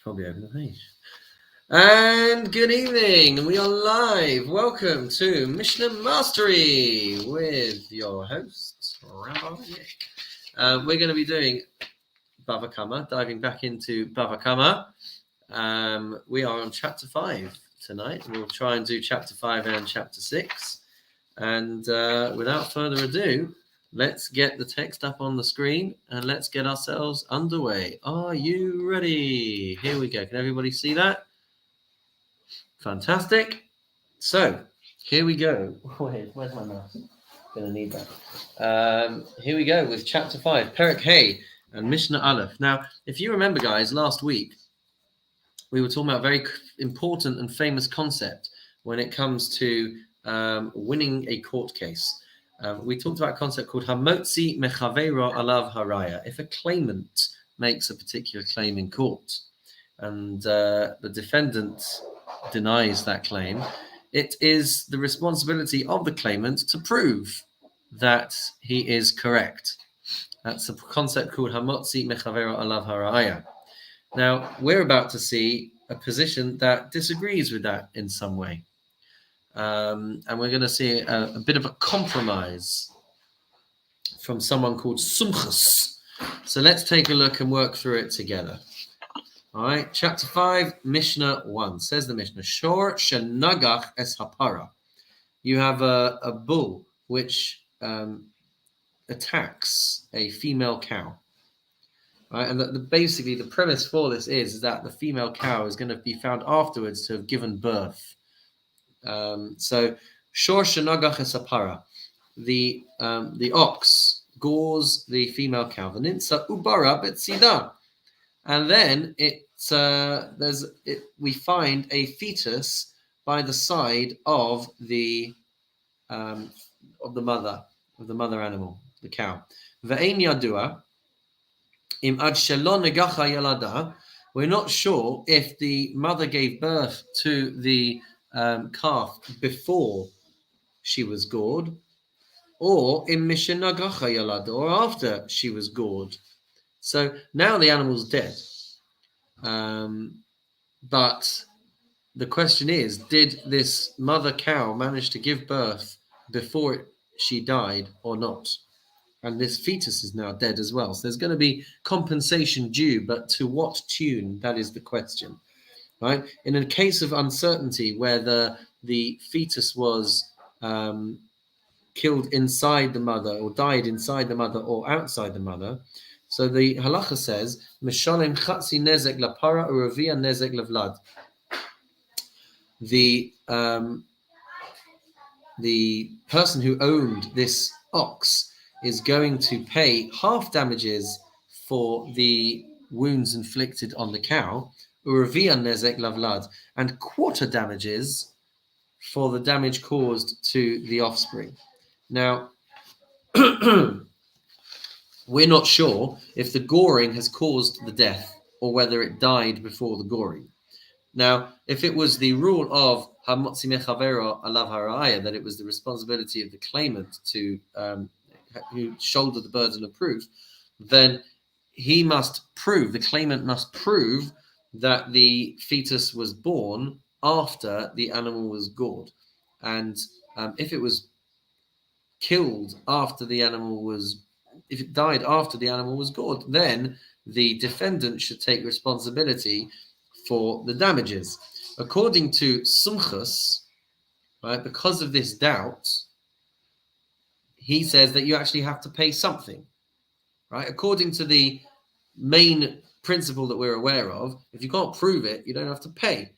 Probably over the page. And good evening. We are live. Welcome to Mishnah Mastery with your host, Rabbi. We're going to be doing Bava Kamma, diving back into Bava Kamma. We are on chapter 5 tonight. We'll try and do chapter 5 and chapter 6. And without further ado, let's get the text up on the screen and let's get ourselves underway. Are you ready? Here we go. Can everybody see that? Fantastic. So, here we go. Wait, where's my mouse? Gonna need that. Here we go with chapter 5, Perek Hey and Mishnah Aleph. Now, if you remember, guys, last week we were talking about a very important and famous concept when it comes to winning a court case. We talked about a concept called Hamotzi Mechaveiro Alav Haraya. If a claimant makes a particular claim in court and the defendant denies that claim, it is the responsibility of the claimant to prove that he is correct. That's a concept called Hamotzi Mechaveiro Alav Haraya. Now, we're about to see a position that disagrees with that in some way. And we're going to see a bit of a compromise from someone called Sumchus. So let's take a look and work through it together. All right, chapter 5, Mishnah 1. Says the Mishnah, Shor shenagach es hapara. You have a bull which attacks a female cow. Right, and basically the premise for this is that the female cow is going to be found afterwards to have given birth. So, Shor shenagach es hapara. The ox gores the female cow. V'nimtza ubara betzida. And then we find a fetus by the side of the mother animal, the cow. Ve'ein yadua im ad shelo negacha yalada. We're not sure if the mother gave birth to the calf before she was gored, or im mishenagacha yalada, or after she was gored. So now the animal's dead. But the question is, did this mother cow manage to give birth before she died or not? And this fetus is now dead as well. So there's going to be compensation due, but to what tune? That is the question. Right? In a case of uncertainty where the fetus was killed inside the mother or died inside the mother or outside the mother, so the halacha says, Mishalem chatzi nezek lapara uravia nezek lavlad. The person who owned this ox is going to pay half damages for the wounds inflicted on the cow, uravia nezek lavlad, and quarter damages for the damage caused to the offspring. Now, we're not sure if the goring has caused the death or whether it died before the goring. Now, if it was the rule of Hamotzi Mechavero Alav Haraya, that it was the responsibility of the claimant to who shoulder the burden of proof, then he must prove, the claimant must prove that the fetus was born after the animal was gored. And if it was killed after the animal was if it died after the animal was gored, then the defendant should take responsibility for the damages. According to Sumchus, right, because of this doubt, he says that you actually have to pay something. Right? According to the main principle that we're aware of, if you can't prove it, you don't have to pay.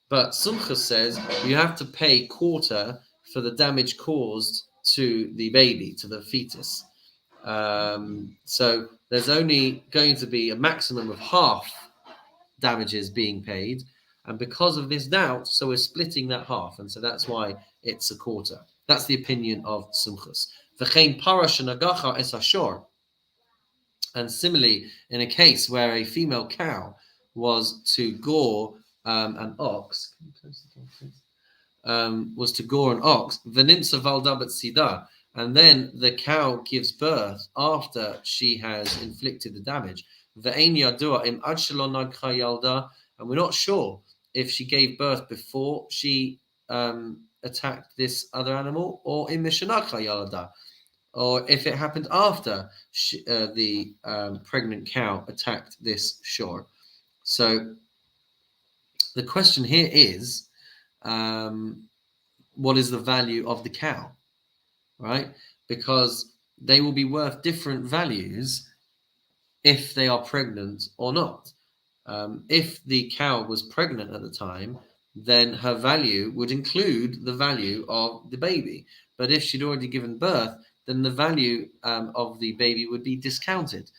But Sumchus says you have to pay quarter for the damage caused to the baby, to the fetus. So there's only going to be a maximum of half damages being paid, and because of this doubt, so we're splitting that half, and so that's why it's a quarter. That's the opinion of Sumchus. V'chein para shenagacha es hashor. And similarly, in a case where a female cow was to gore an ox, v'nimtza valda betzida, and then the cow gives birth after she has inflicted the damage. Ve'ein yadua im ad shelo nagcha yalda, and we're not sure if she gave birth before she attacked this other animal or in Mishanakha Yalada, or if it happened after the pregnant cow attacked this shore. So the question here is, what is the value of the cow, right? Because they will be worth different values if they are pregnant or not. If the cow was pregnant at the time, then her value would include the value of the baby. But if she'd already given birth, then the value of the baby would be discounted.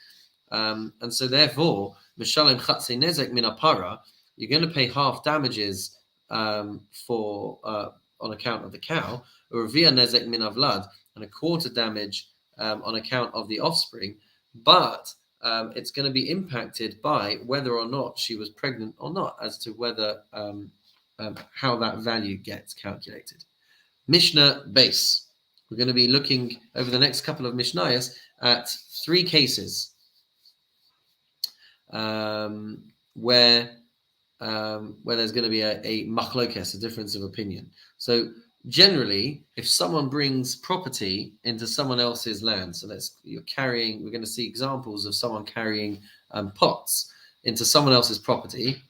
And so therefore, Mishalem Chatse Nezek Min Apara, you're going to pay half damages for on account of the cow, or Via Nezek Min Avlad, and a quarter damage on account of the offspring. But it's going to be impacted by whether or not she was pregnant or not, as to whether how that value gets calculated. Mishnah base. We're going to be looking over the next couple of Mishnayos at 3 cases where there's going to be a machlokes, a difference of opinion. So generally, if someone brings property into someone else's land, so we're going to see examples of someone carrying pots into someone else's property,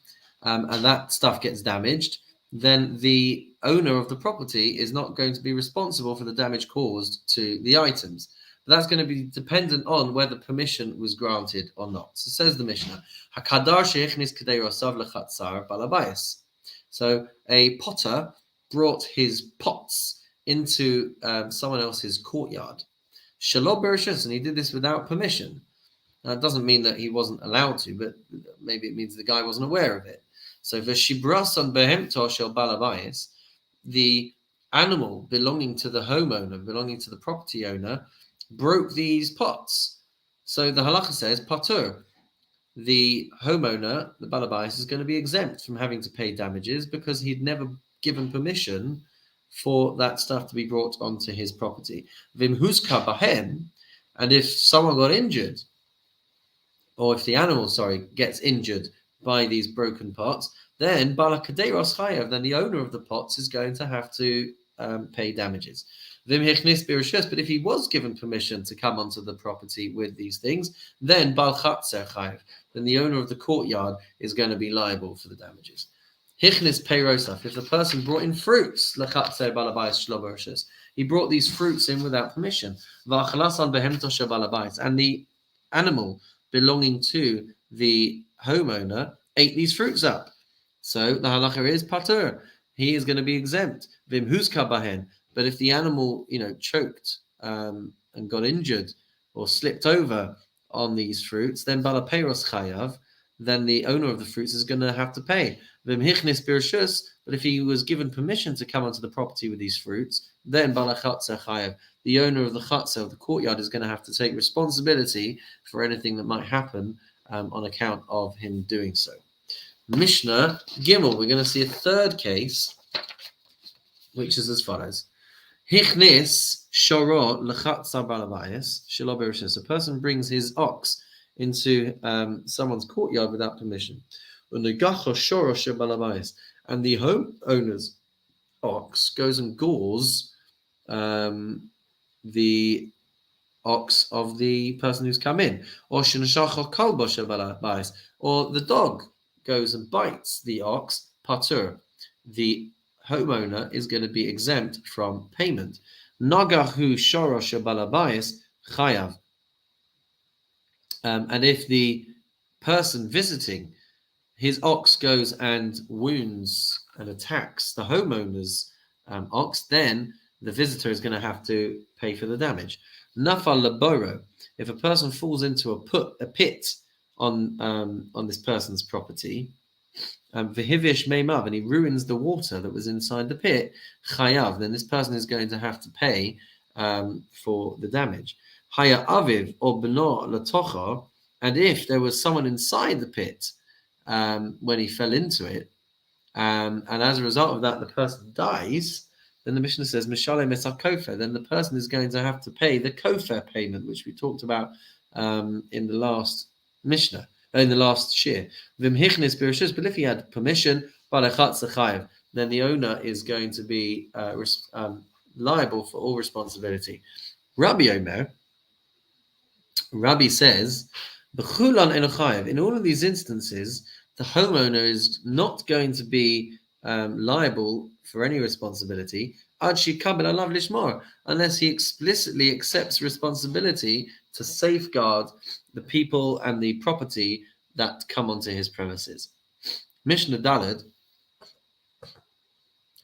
and that stuff gets damaged, then the owner of the property is not going to be responsible for the damage caused to the items. But that's going to be dependent on whether permission was granted or not. So says the Mishnah, Hakadar sheichnis kedei rosav lechatzar balabayis. So a potter brought his pots into someone else's courtyard. Shelo bereshus, and he did this without permission. Now, it doesn't mean that he wasn't allowed to, but maybe it means the guy wasn't aware of it. So v'shibrason behemto shel balabayis, the animal belonging to the homeowner, belonging to the property owner, broke these pots. So the halacha says, patur, the homeowner, the balabais, is going to be exempt from having to pay damages because he'd never given permission for that stuff to be brought onto his property. Vimhuska bahem, and if someone got injured, or if the animal, gets injured by these broken pots, then balakaderos chayav, then the owner of the pots is going to have to pay damages. But if he was given permission to come onto the property with these things, then bal chatzer chayav, then the owner of the courtyard is going to be liable for the damages. Hichnis peirosaf, if the person brought in fruits, lechatzer balabayis shlobershus, he brought these fruits in without permission. V'achalasan behemto shebalabais, and the animal belonging to the homeowner ate these fruits up. So the halacha is patur. He is going to be exempt. Vim huska bahen. But if the animal, choked and got injured or slipped over on these fruits, then balapeiros chayav, then the owner of the fruits is going to have to pay. Vim hichnis birshus. But if he was given permission to come onto the property with these fruits, then balachatzer chayav, the owner of the chatzer, of the courtyard, is going to have to take responsibility for anything that might happen on account of him doing so. Mishnah Gimel, we're going to see a third case, which is as follows. Hichnis shoro lechatzer balabayis shelo bereshus. A person brings his ox into someone's courtyard without permission. And the homeowner's ox goes and gores the ox of the person who's come in. Or the dog goes and bites the ox, patur. The homeowner is going to be exempt from payment. Nagahu shorosh balabayis chayav. And if the person visiting, his ox goes and wounds and attacks the homeowner's ox, then the visitor is going to have to pay for the damage. Nafal laboro, if a person falls into a pit on this person's property, v'hivish meimav, and he ruins the water that was inside the pit, chayav, then this person is going to have to pay for the damage. Haya aviv or beno latocha, and if there was someone inside the pit when he fell into it, and as a result of that the person dies, then the Mishnah says mishalem es hakofer, then the person is going to have to pay the kofer payment, which we talked about in the last Mishnah. in the last share. But if he had permission, then the owner is going to be liable for all responsibility. Rabbi Omer, Rabbi says, in all of these instances, the homeowner is not going to be liable for any responsibility unless he explicitly accepts responsibility to safeguard the people and the property that come onto his premises. Mishnah Daled,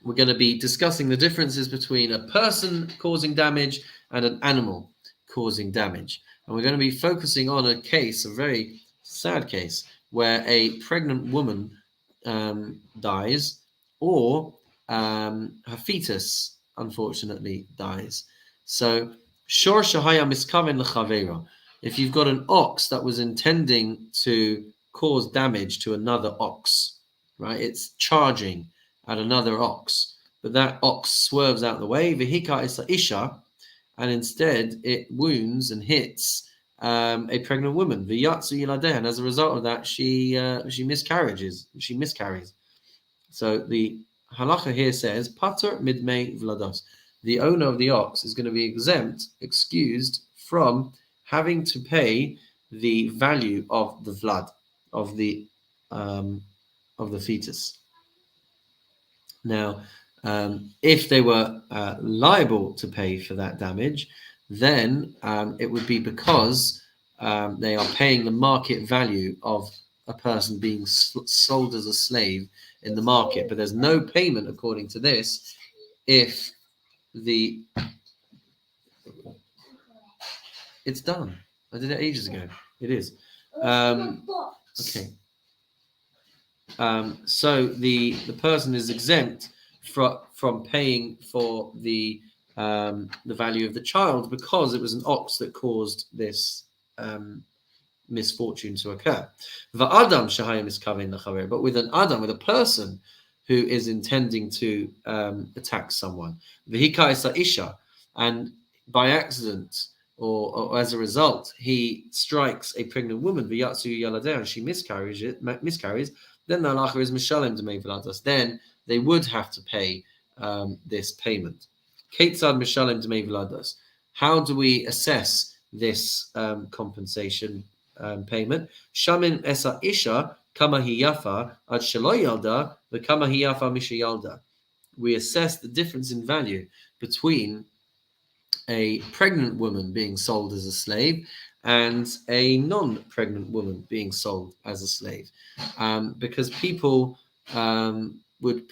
we're going to be discussing the differences between a person causing damage and an animal causing damage. And we're going to be focusing on a case, a very sad case, where a pregnant woman dies, or her fetus, unfortunately, dies. So, shor shahaya miskaven lechavera. If you've got an ox that was intending to cause damage to another ox, right? It's charging at another ox, but that ox swerves out of the way. Vihika is isha, and instead it wounds and hits a pregnant woman. V'yatsu yiladeh, and as a result of that, she miscarries. So the halacha here says, Pater midmei vlados. The owner of the ox is going to be excused from having to pay the value of the vlad, of the fetus. Now, if they were liable to pay for that damage, then it would be because they are paying the market value of a person being sold as a slave in the market. But there's no payment, according to this, if the... It's done. I did it ages ago. It is. Okay. So the person is exempt from paying for the value of the child because it was an ox that caused this misfortune to occur. But with a person who is intending to attack someone, and by accident or as a result he strikes a pregnant woman, and she miscarries, then the halacha is mishalem d'mei v'lados. Then they would have to pay this payment. Ketzad mishalem d'mei v'lados. How do we assess this compensation payment? Shamin esa isha kamma hi yafa ad shelo yalda v'kamma hi yafa mishayalda. We assess the difference in value between a pregnant woman being sold as a slave and a non-pregnant woman being sold as a slave, because people would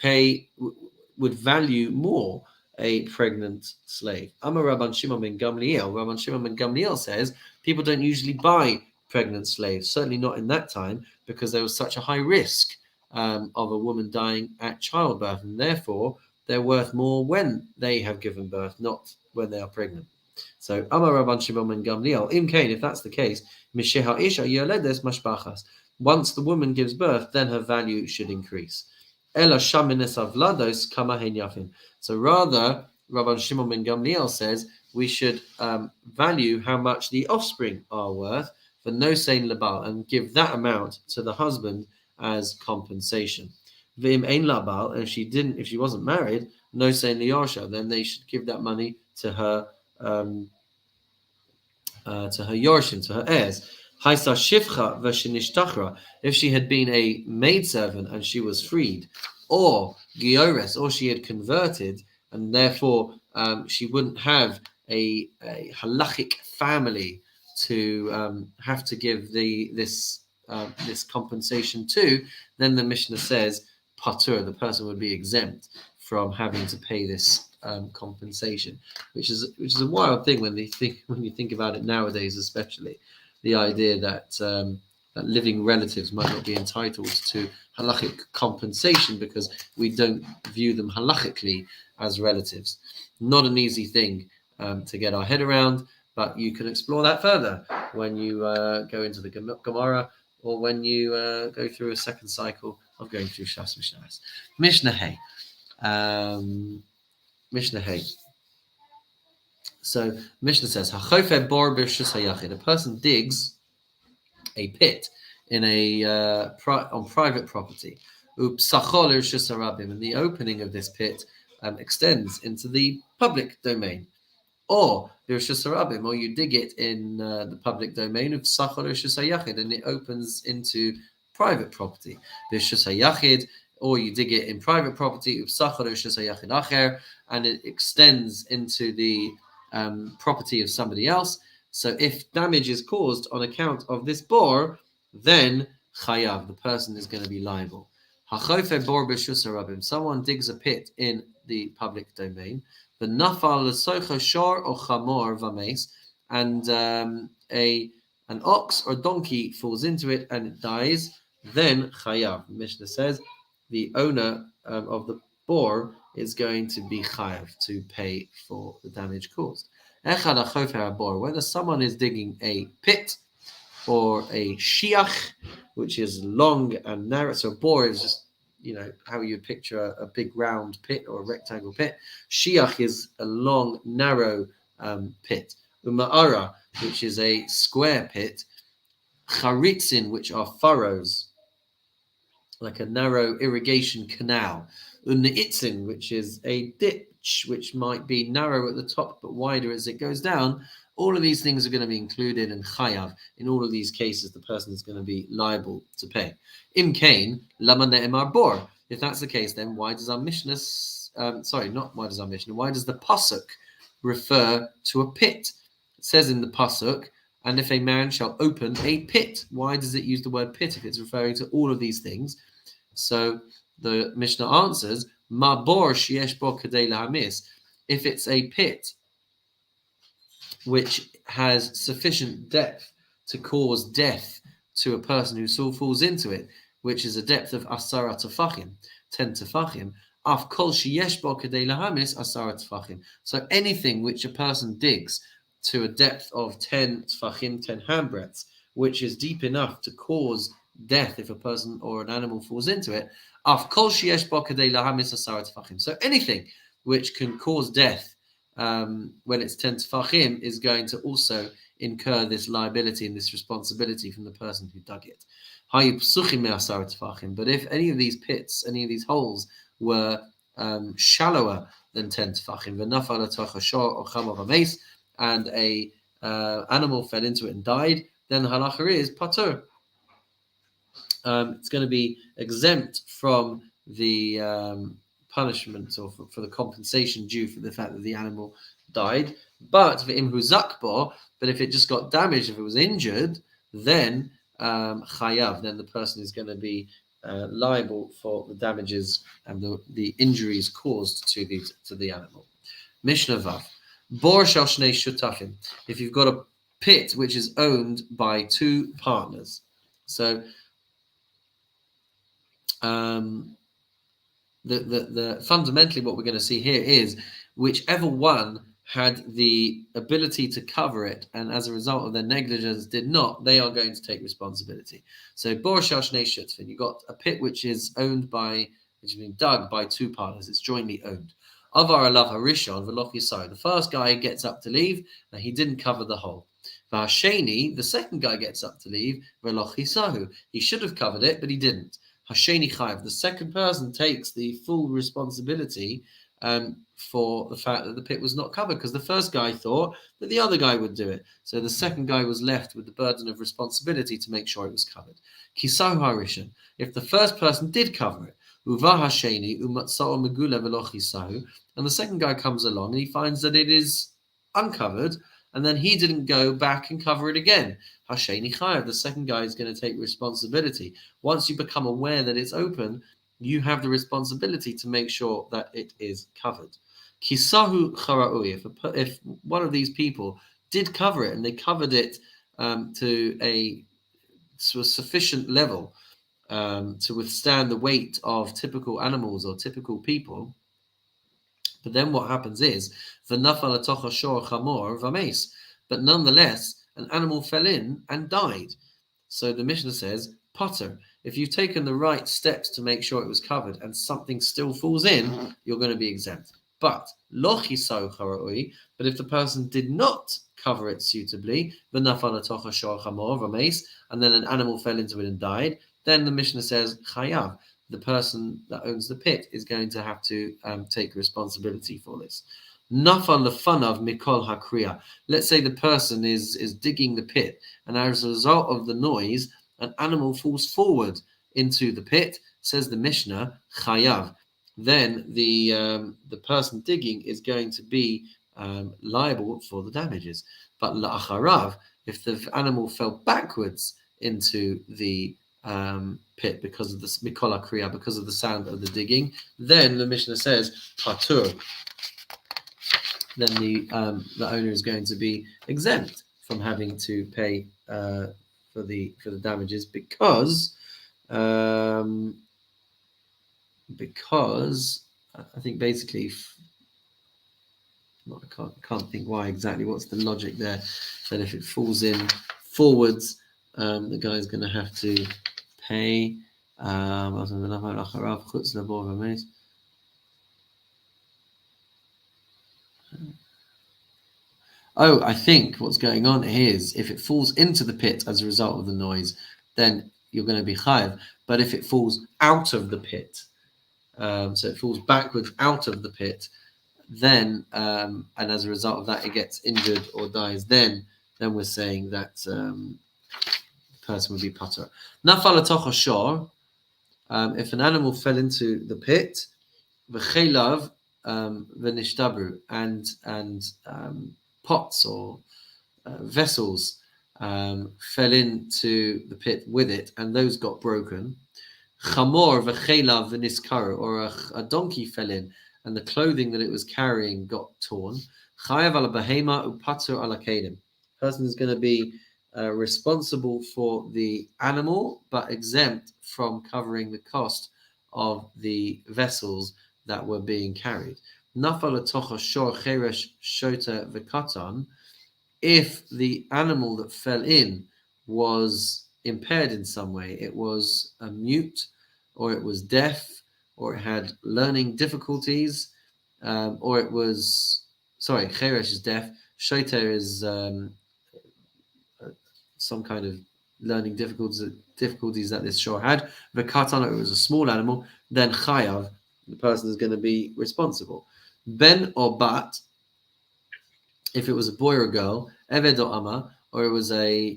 value more a pregnant slave. Amar Rabban Shimon ben Gamliel. Rabban Shimon ben Gamliel says people don't usually buy pregnant slaves, certainly not in that time, because there was such a high risk of a woman dying at childbirth, and therefore they're worth more when they have given birth, not when they are pregnant. So, Amar Rabban Shimon ben Gamliel, Im Kain, if that's the case, Misheha Isha Yoledes Mashbachas. Once the woman gives birth, then her value should increase. Ela Shamines Avlados Kamma Hein Yafin. So, rather, Rabban Shimon ben Gamliel says we should value how much the offspring are worth for no sein labal and give that amount to the husband as compensation. V'im ein labal, and if she wasn't married, no sein liyarsha, then they should give that money to her yorshim, to her heirs. Haisa shivcha v'shinishtachra, if she had been a maidservant and she was freed, or giores, or she had converted, and therefore she wouldn't have a halachic family to have to give this compensation to, then the Mishnah says patur, the person would be exempt from having to pay this compensation, which is a wild thing when you think about it nowadays, especially the idea that that living relatives might not be entitled to halachic compensation because we don't view them halachically as relatives. Not an easy thing to get our head around, but you can explore that further when you go into the Gemara, or when you go through a second cycle of going through Shas Mishnahs. Mishnah Hey. Mishnah Hey. So Mishnah says, a person digs a pit in a on private property. And the opening of this pit extends into the public domain. Or or you dig it in the public domain of and it opens into private property. Or you dig it in private property and it extends into the property of somebody else. So if damage is caused on account of this bor, then chayav, the person is going to be liable. Someone digs a pit in the public domain, the nafal l'soicha shor or chamor vames, and an ox or donkey falls into it and it dies, then chayav. Mishnah says the owner of the bor is going to be chayav to pay for the damage caused. Whether someone is digging a pit or a shiach, which is long and narrow. So a bor is just, how you picture a big round pit or a rectangle pit. Shiach is a long, narrow pit. Uma'ara, which is a square pit. Charitzin, which are furrows, like a narrow irrigation canal. Unni'itzin, which is a ditch, which might be narrow at the top but wider as it goes down. All of these things are going to be included in chayav. In all of these cases, the person is going to be liable to pay. Im kain lama ne'emar bor. If that's the case, then why does our Mishnah? Why does the pasuk refer to a pit? It says in the pasuk, and if a man shall open a pit. Why does it use the word pit if it's referring to all of these things? So the Mishnah answers, ma bor sheyesh bo kadei lahamis. If it's a pit which has sufficient depth to cause death to a person who falls into it, which is a depth of asara tefachim, 10 tefachim, af kol sheyesh bo kadei lahamis asara tefachim. So anything which a person digs to a depth of 10 tefachim, 10 handbreadths, which is deep enough to cause death if a person or an animal falls into it, af kol sheyesh bo kadei lahamis asara tefachim. So anything which can cause death when it's 10 tefachim is going to also incur this liability and this responsibility from the person who dug it. But if any of these pits, any of these holes were shallower than 10 tefachim, and a animal fell into it and died, then the halacha is patur. It's going to be exempt from the punishment or for the compensation due for the fact that the animal died. But if it just got damaged, if it was injured, then chayav, then the person is going to be liable for the damages and the injuries caused to the animal. Mishnah Vav. Bor shal shnei shutafim. If you've got a pit which is owned by two partners. So the fundamentally what we're going to see here is whichever one had the ability to cover it and as a result of their negligence did not, they are going to take responsibility. So bor shal shnei shutafim, you've got a pit which is being dug by two partners, it's jointly owned. Avar alav harishon v'loch yisai. The first guy gets up to leave, and he didn't cover the hole. V'hasheni, the second guy gets up to leave, v'loch yisahu. He should have covered it, but he didn't. Hasheni chayav. The second person takes the full responsibility for the fact that the pit was not covered, because the first guy thought that the other guy would do it. So the second guy was left with the burden of responsibility to make sure it was covered. Kisahu harishon. If the first person did cover it, and the second guy comes along and he finds that it is uncovered, and then he didn't go back and cover it again. Hasheni chayav, the second guy is going to take responsibility. Once you become aware that it's open, you have the responsibility to make sure that it is covered. Kisahu chara'ui, if one of these people did cover it and they covered it to a sufficient level to withstand the weight of typical animals or typical people. But then what happens is, but nonetheless, an animal fell in and died. So the Mishnah says, potter, if you've taken the right steps to make sure it was covered and something still falls in, you're going to be exempt. But if the person did not cover it suitably, and then an animal fell into it and died, then the Mishnah says, chayav, the person that owns the pit is going to have to take responsibility for this. Nafal lefanav mikol hakriya. Let's say the person is digging the pit, and as a result of the noise, an animal falls forward into the pit. Says the Mishnah, chayav. Then the person digging is going to be liable for the damages. But la'acharav, if the animal fell backwards into the pit because of the mikol hakriya, because of the sound of the digging, then the Mishnah says patur. Then the owner is going to be exempt from having to pay for the damages because I think basically I can't think why exactly. What's the logic there? That if it falls in forwards, the guy's going to have to pay. Oh, I think what's going on is if it falls into the pit as a result of the noise, then you're going to be chayav. But if it falls out of the pit, so it falls backwards out of the pit, then and as a result of that it gets injured or dies, then we're saying that the person would be patur. Nafal atoch hashor, if an animal fell into the pit, v'chelav v'nishtabru, and pots or vessels fell into the pit with it, and those got broken. Chamor v'chelav v'niskaru, or a donkey fell in, and the clothing that it was carrying got torn. Chayav ala behema upatur ala kedim. Person is going to be responsible for the animal, but exempt from covering the cost of the vessels that were being carried. Nafal atocha shor cheresh shota v'katan. If the animal that fell in was impaired in some way, it was a mute, or it was deaf, or it had learning difficulties, or it was, cheresh is deaf, shota is some kind of learning difficulties that this shor had. V'katan, it was a small animal, then chayav, the person is going to be responsible. Ben or bat, if it was a boy or a girl, eved or ama, or it was a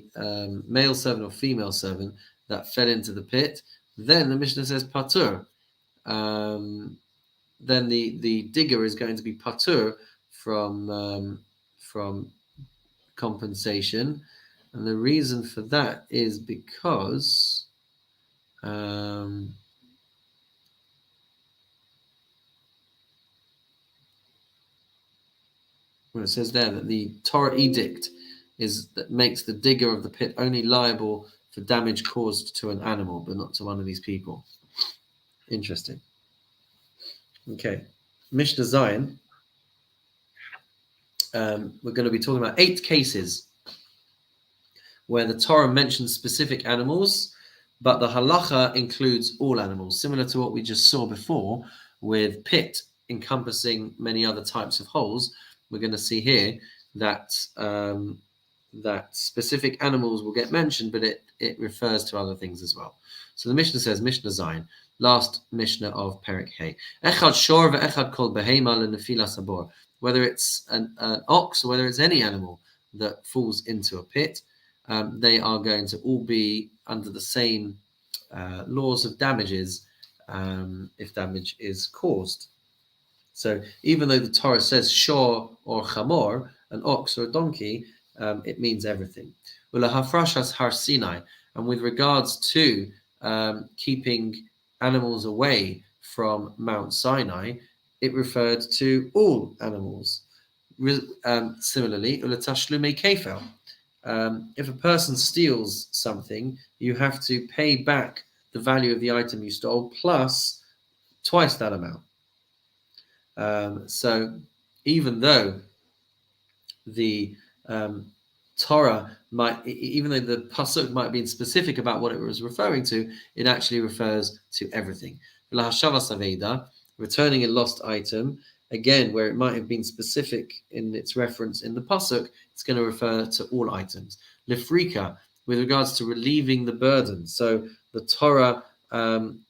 male servant or female servant that fell into the pit, then the Mishnah says patur. Then the digger is going to be patur from compensation, and the reason for that is because well, it says there that the Torah edict is that makes the digger of the pit only liable for damage caused to an animal, but not to one of these people. Interesting. Okay, Mishnah Zion. We're going to be talking about 8 cases where the Torah mentions specific animals, but the halacha includes all animals, similar to what we just saw before with pit encompassing many other types of holes. We're going to see here that that specific animals will get mentioned, but it refers to other things as well. So the Mishnah says, Mishnah Zayin, last Mishnah of Perek Hey, Echad shor ve'echad kol behema lenefila sabor. Whether it's an ox or whether it's any animal that falls into a pit, they are going to all be under the same laws of damages if damage is caused. So even though the Torah says shor or chamor, an ox or a donkey, it means everything. Ulahafrashas har Sinai, and with regards to keeping animals away from Mount Sinai, it referred to all animals. Similarly, ulatashlume kefel. If a person steals something, you have to pay back the value of the item you stole plus twice that amount. So even though the Torah might, even though the pasuk might have been specific about what it was referring to, it actually refers to everything. Returning a lost item, again, where it might have been specific in its reference in the pasuk, it's going to refer to all items. Lifrika, with regards to relieving the burden. So the Torah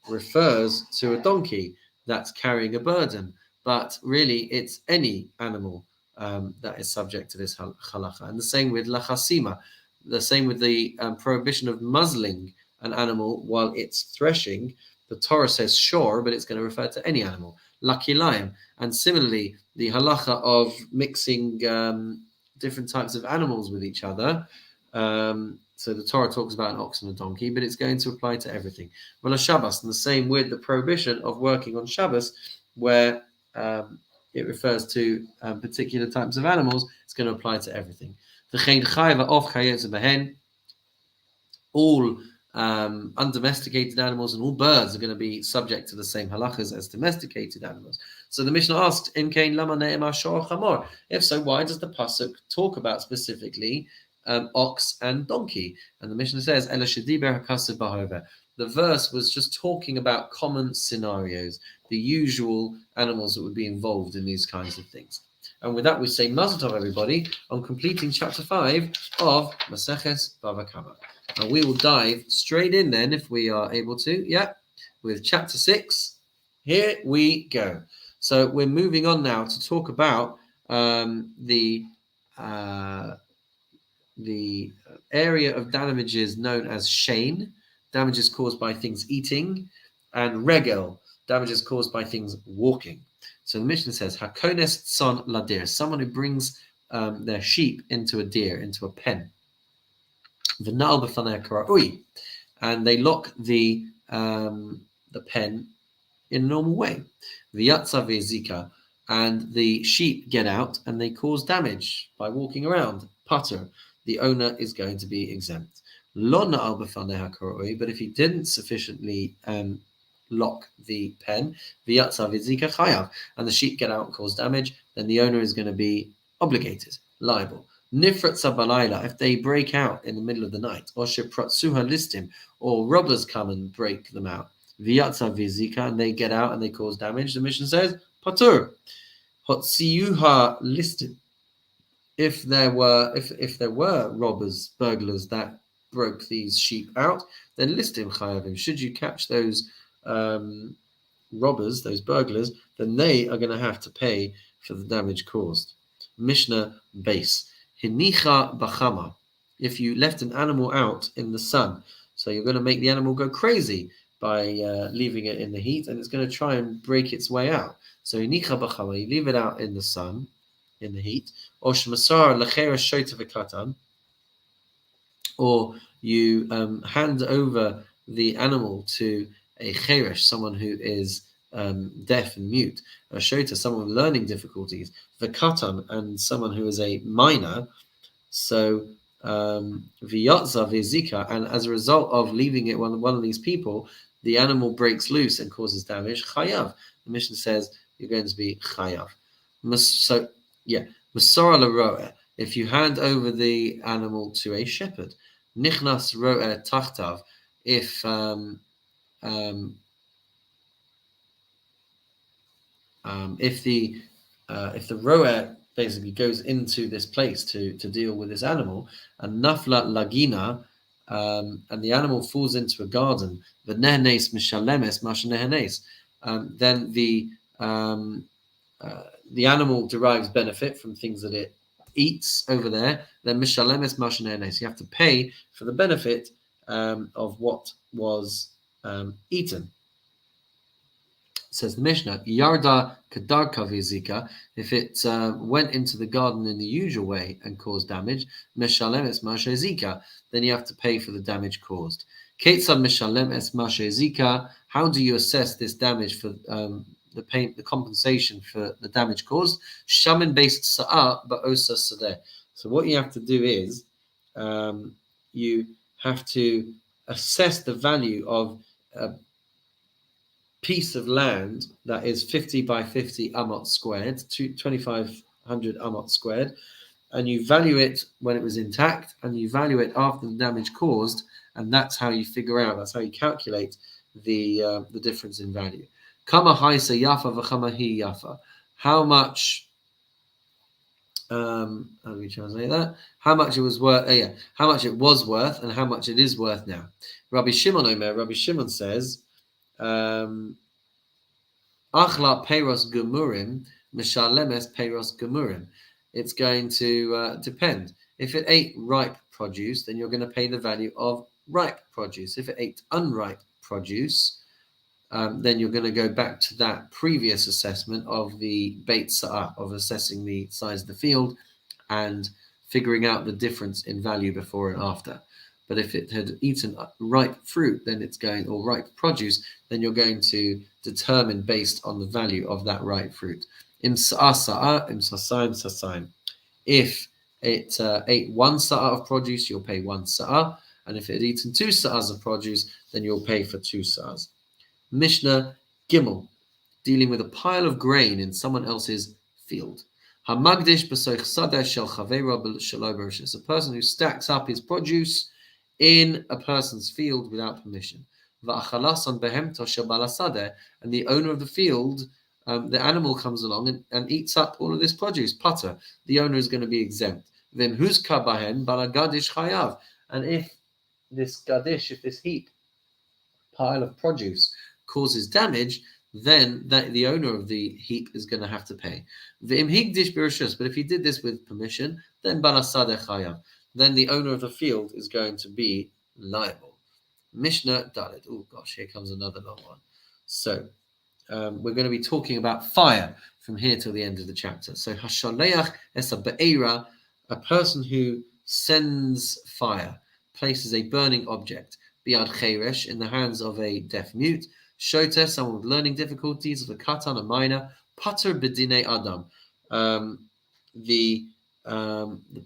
refers to a donkey that's carrying a burden, but really it's any animal that is subject to this halacha. And the same with lachasima, the same with the prohibition of muzzling an animal while it's threshing. The Torah says shore, but it's going to refer to any animal. Lakilayim. And similarly, the halacha of mixing different types of animals with each other. So the Torah talks about an ox and a donkey, but it's going to apply to everything. Well, a Shabbos, and the same with the prohibition of working on Shabbos, where it refers to particular types of animals, it's going to apply to everything. All undomesticated animals and all birds are going to be subject to the same halachas as domesticated animals. So the Mishnah asked, if so, why does the pasuk talk about specifically ox and donkey? And the Mishnah says, the verse was just talking about common scenarios, the usual animals that would be involved in these kinds of things. And with that, we say Mazel Tov, everybody, on completing chapter 5 of Maseches Bava Kamma. And we will dive straight in then, if we are able to, with chapter 6. Here we go. So we're moving on now to talk about the area of damages known as shein, damages caused by things eating, and regel, damages caused by things walking. So the Mishnah says, Hakones son ladir, someone who brings their sheep into a deer, into a pen. V'na'al b'fanei kara'ui, and they lock the pen in a normal way. V'yatza v'ezika, and the sheep get out and they cause damage by walking around. Pater, the owner is going to be exempt. Lo na'al b'fanei kara'ui, but if he didn't sufficiently lock the pen, v'yatza v'ezika chayav, and the sheep get out and cause damage, then the owner is going to be obligated, liable. Nifratza balayla, if they break out in the middle of the night, or shepratsuha listim, or robbers come and break them out, v'yatza v'ezika, and they get out and they cause damage, the Mishnah says, patur. Hotziyuha listim, if there were robbers, burglars that broke these sheep out, then listim chayavim. Should you catch those robbers, those burglars, then they are going to have to pay for the damage caused. Mishnah base. Hinicha b'chama. If you left an animal out in the sun, so you're going to make the animal go crazy by leaving it in the heat, and it's going to try and break its way out. So hinicha b'chama, you leave it out in the sun, in the heat, or shmasar lecheres shota v'katan, or you hand over the animal to a cheresh, someone who is deaf and mute, a shota, someone with learning difficulties, v'katan, and someone who is a minor. So v'yatza v'ezika, and as a result of leaving it one of these people, the animal breaks loose and causes damage. Chayav. The Mishnah says you're going to be chayav. Masora l'ro'eh. If you hand over the animal to a shepherd, nichnas ro'eh tachtav. If the ro'eh basically goes into this place to deal with this animal, and nafla lagina, and the animal falls into a garden, v'nehnes mishalemes mashanehenes, then the animal derives benefit from things that it eats over there, then mishalemes mashanehenes, you have to pay for the benefit of what was eaten. Says the Mishnah, Yarda Kadarka Vizika, if it went into the garden in the usual way and caused damage, Meshalemes Mashezika, then you have to pay for the damage caused. Ketzad Meshalemes Mashezika, how do you assess this damage for the compensation for the damage caused? Shamin based Sa'a Ba'osa Sadeh. So what you have to do is you have to assess the value of piece of land that is 50 by 50 amot squared, 2,500 amot squared, and you value it when it was intact, and you value it after the damage caused, and that's how you calculate the difference in value. Kamma haisa yafa v'chama hi yafa. how much. How do we translate that? How much it was worth? How much it was worth, and how much it is worth now. Rabbi Shimon Omer. Rabbi Shimon says, "Achla peiros gemurim mishalemes peiros gemurim." It's going to depend. If it ate ripe produce, then you're going to pay the value of ripe produce. If it ate unripe produce, then you're going to go back to that previous assessment of the Beit Sa'ah, of assessing the size of the field and figuring out the difference in value before and after. But if it had eaten ripe fruit, then it's going, or ripe produce, then you're going to determine based on the value of that ripe fruit. Im Sa'ah Sa'ah, im Sasa'im Sasa'im. If it ate one Sa'ah of produce, you'll pay one Sa'ah. And if it had eaten two Sa'ahs of produce, then you'll pay for two Sa'ahs. Mishnah Gimel, dealing with a pile of grain in someone else's field. Hamagdish b'soich sadeh shel chaveira shelo b'rishus. A person who stacks up his produce in a person's field without permission. Va'achalasan behemto shel balasadeh, and the owner of the field, the animal comes along and eats up all of this produce. Putter, the owner is going to be exempt. Then who's kabahen balagadish chayav, and if this gadish, if this heap, pile of produce causes damage, then the owner of the heap is going to have to pay. But if he did this with permission, then balasadeh chayav. Then the owner of the field is going to be liable. Mishnah Dalet. Oh gosh, here comes another long one. So we're going to be talking about fire from here till the end of the chapter. So hashaleach esa be'era, a person who sends fire, places a burning object, biad cheresh, in the hands of a deaf mute, shoteh, someone with learning difficulties, of a katan, a minor, pater b'dinei adam. The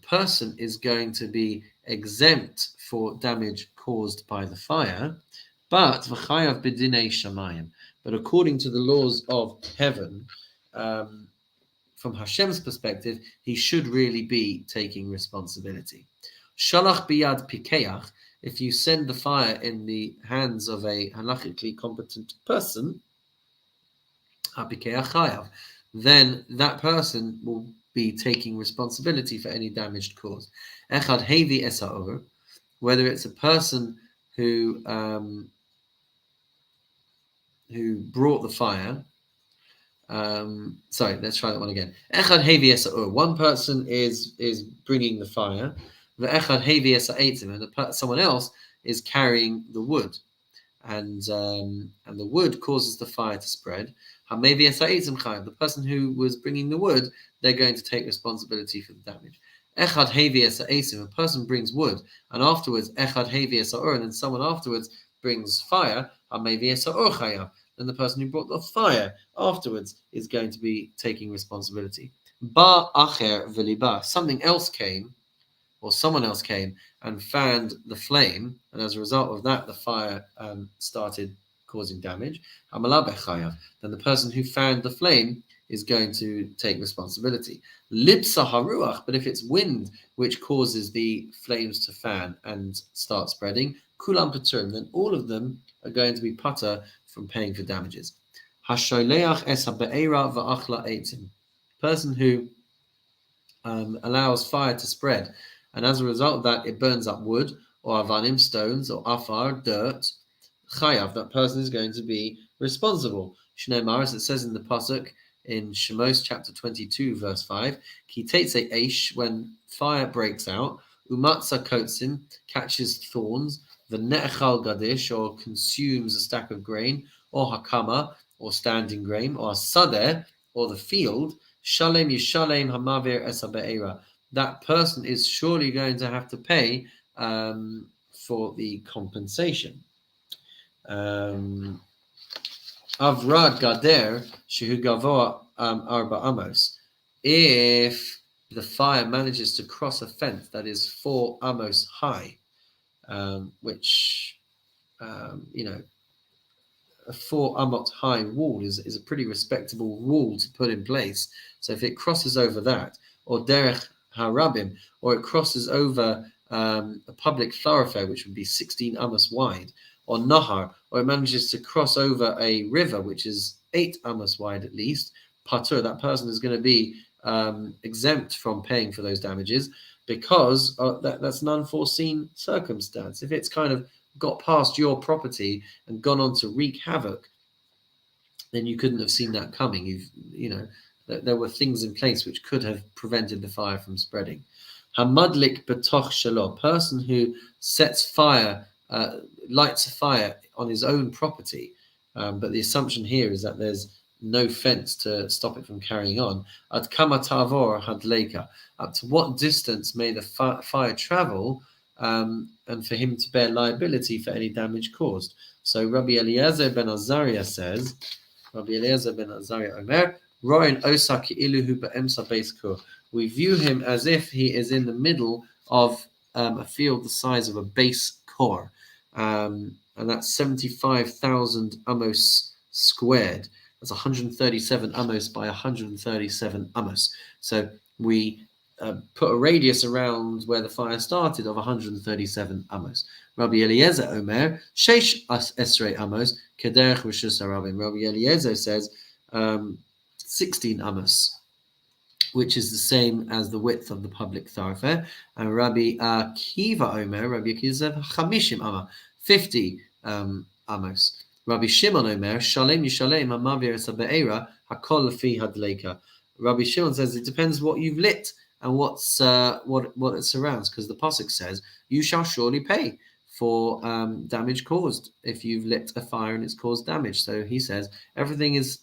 person is going to be exempt for damage caused by the fire, but v'chayav b'dinei shamayim. But according to the laws of heaven, from Hashem's perspective, he should really be taking responsibility. Shalach biyad pikeach, if you send the fire in the hands of a halachically competent person, then that person will be taking responsibility for any damage caused. Echad hevi esa'or, whether it's a person who brought the fire. Sorry, let's try that one again. Echad hevi esa'or, one person is bringing the fire. And someone else is carrying the wood, and the wood causes the fire to spread. The person who was bringing the wood, they're going to take responsibility for the damage. A person brings wood, and afterwards and then someone afterwards brings fire. Then the person who brought the fire afterwards is going to be taking responsibility. Something else came, or someone else came and fanned the flame, and as a result of that, the fire started causing damage. Then the person who fanned the flame is going to take responsibility. Lipsa haruach, but if it's wind which causes the flames to fan and start spreading, kulam paturim, then all of them are going to be patur from paying for damages. Hasholeach es habe'era va'achla eitzim, person who allows fire to spread, and as a result of that, it burns up wood, or avanim, stones, or afar, dirt, chayav, that person is going to be responsible. Shnei Maris, it says in the pasuk in Shemos chapter 22, verse 5, ki teitze eish, when fire breaks out, umatza kotsim, catches thorns, the ne'echal gadish, or consumes a stack of grain, or hakama, or standing grain, or sadeh, or the field, shalem yishalem hamavir esa be'era, that person is surely going to have to pay for the compensation. Avrad gader shehu gavoa arba amos. If the fire manages to cross a fence that is 4 amos high, which a 4 amot high wall is a pretty respectable wall to put in place. So if it crosses over that, or derech harabim, or it crosses over a public thoroughfare which would be 16 amos wide, or nahar, or it manages to cross over a river which is 8 amos wide at least, patur, that person is going to be exempt from paying for those damages because that's an unforeseen circumstance. If it's kind of got past your property and gone on to wreak havoc, then you couldn't have seen that coming. There were things in place which could have prevented the fire from spreading. Hamadlik betoch shelo, person who sets fire, lights a fire on his own property, but the assumption here is that there's no fence to stop it from carrying on. At Kamma tavor hadleka, up to what distance may the fire travel, and for him to bear liability for any damage caused. So Rabbi Eliezer ben Azariah says, Rabbi Eliezer ben Azariah Omer, Roin osa ki'iluhu be'emsa beis kur. We view him as if he is in the middle of a field the size of a base core, and that's 75,000 amos squared. That's 137 amos by 137 amos. So we put a radius around where the fire started of 137 amos. Rabbi Eliezer Omer, Sheish Esrei amos, Kederech Rishus HaRabim. Rabbi Eliezer says 16 amos, which is the same as the width of the public thoroughfare. And Rabbi Akiva Omer, Rabbi Akiva said, Chamishim Amma, 50 amos. Rabbi Shimon Omer, Shalem Yishalem Amavir Sabe'era, Hakol Fi Hadleka. Rabbi Shimon says it depends what you've lit and what it surrounds, because the pasuk says, you shall surely pay for damage caused if you've lit a fire and it's caused damage. So he says everything is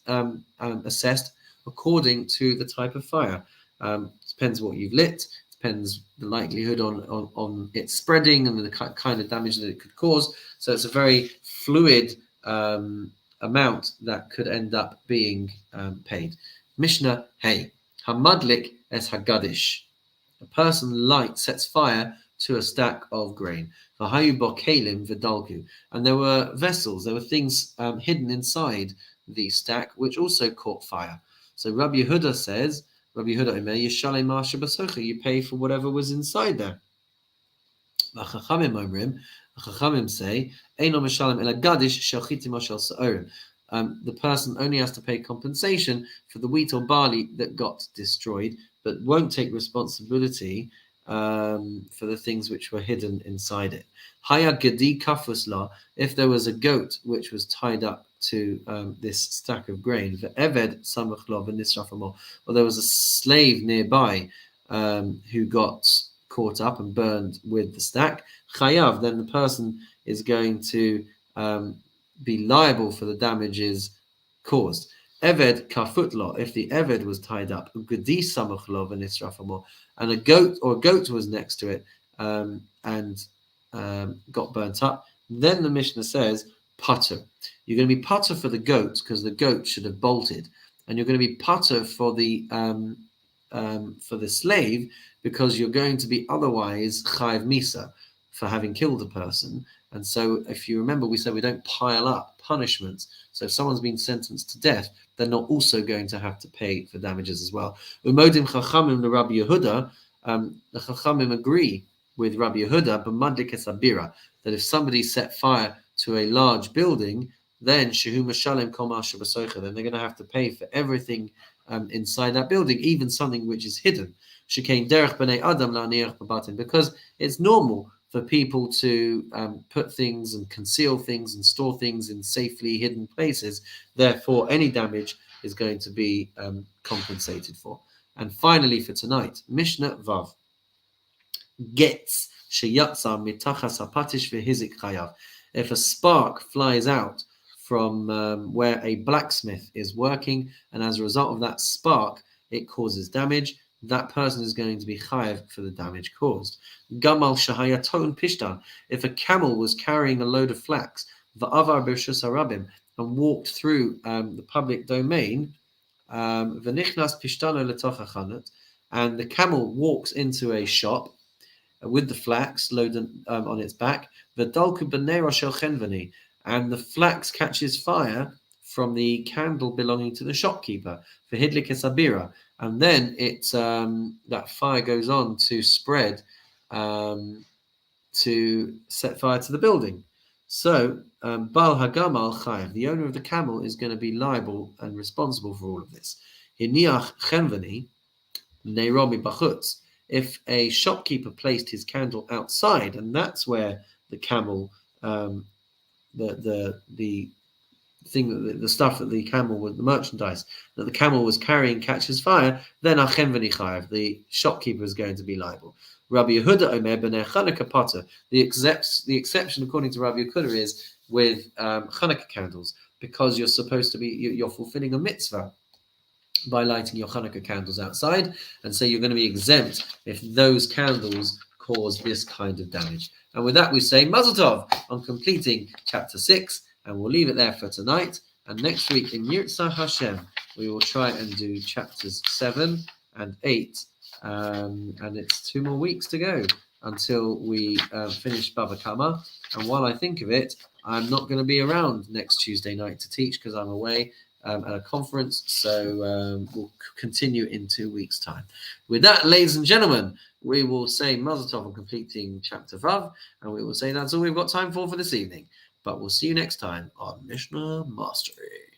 assessed according to the type of fire. Depends what you've lit, depends the likelihood on it spreading and the kind of damage that it could cause. So it's a very fluid amount that could end up being paid. Mishnah, hey, hamadlik es hagadish. A person sets fire to a stack of grain. And there were vessels, there were things hidden inside the stack which also caught fire. So Rabbi Yehuda says, Rabbi Yehuda, you pay for whatever was inside there. Chachamim say, the person only has to pay compensation for the wheat or barley that got destroyed, but won't take responsibility for the things which were hidden inside it. Haya gedi kafusla, if there was a goat which was tied up to this stack of grain, ve'eved samachlov and nisrafamo, or there was a slave nearby who got caught up and burned with the stack, chayav, then the person is going to be liable for the damages caused. Eved kafutlo, if the eved was tied up, ugadi samachlov and nisrafamo, and a goat was next to it and got burnt up, then the Mishnah says putter. You're going to be putter for the goat because the goat should have bolted, and you're going to be putter for the slave because you're going to be otherwise chayav misa for having killed a person. And so, if you remember, we said we don't pile up punishments. So if someone's been sentenced to death, they're not also going to have to pay for damages as well. Umodim chachamim to Rabbi Yehuda, the chachamim agree with Rabbi Yehuda, b'madlik esabira, that if somebody set fire to a large building, then shehu mashalem kol ma shebasocha, then they're going to have to pay for everything inside that building, even something which is hidden. Shekain derech b'nei adam la'niach b'batim, because it's normal for people to put things and conceal things and store things in safely hidden places. Therefore, any damage is going to be compensated for. And finally, for tonight, Mishnah Vav. Gets sheyatza mitachas hapatish v'hizik chayav. If a spark flies out from where a blacksmith is working, and as a result of that spark, it causes damage, that person is going to be chayav for the damage caused. Gamal shahayaton pishtan. If a camel was carrying a load of flax, va'avar b'rshus harabim, and walked through the public domain, v'nichnas pishtano letoch hachanut, and the camel walks into a shop with the flax loaded on its back, v'dalku b'nei roshel chenvani, and the flax catches fire from the candle belonging to the shopkeeper, for hidlik esabira, and then that fire goes on to spread to set fire to the building. So Bal Hagamal Chayav, the owner of the camel, is going to be liable and responsible for all of this. Hiniach chenveni neiromi bachutz. If a shopkeeper placed his candle outside, and that's where the camel, the thing that the stuff that the camel was, the merchandise that the camel was carrying catches fire, then achem v'nichayev, the shopkeeper is going to be liable. Rabbi Yehuda Omer b'nei Chanukah potter. The exception according to Rabbi Yehuda is with Chanukah candles, because you're supposed to be, you're fulfilling a mitzvah by lighting your Chanukah candles outside, and so you're going to be exempt if those candles cause this kind of damage. And with that we say Mazel Tov on completing chapter 6, and we'll leave it there for tonight. And next week in Yitzhak Hashem we will try and do chapters 7 and 8, and it's 2 more weeks to go until we finish Bava Kamma. And while I think of it, I'm not going to be around next Tuesday night to teach because I'm away at a conference, so we'll continue in 2 weeks' time. With that, ladies and gentlemen, we will say Mazel Tov on completing chapter Vav, and we will say that's all we've got time for this evening. But we'll see you next time on Mishnah Mastery.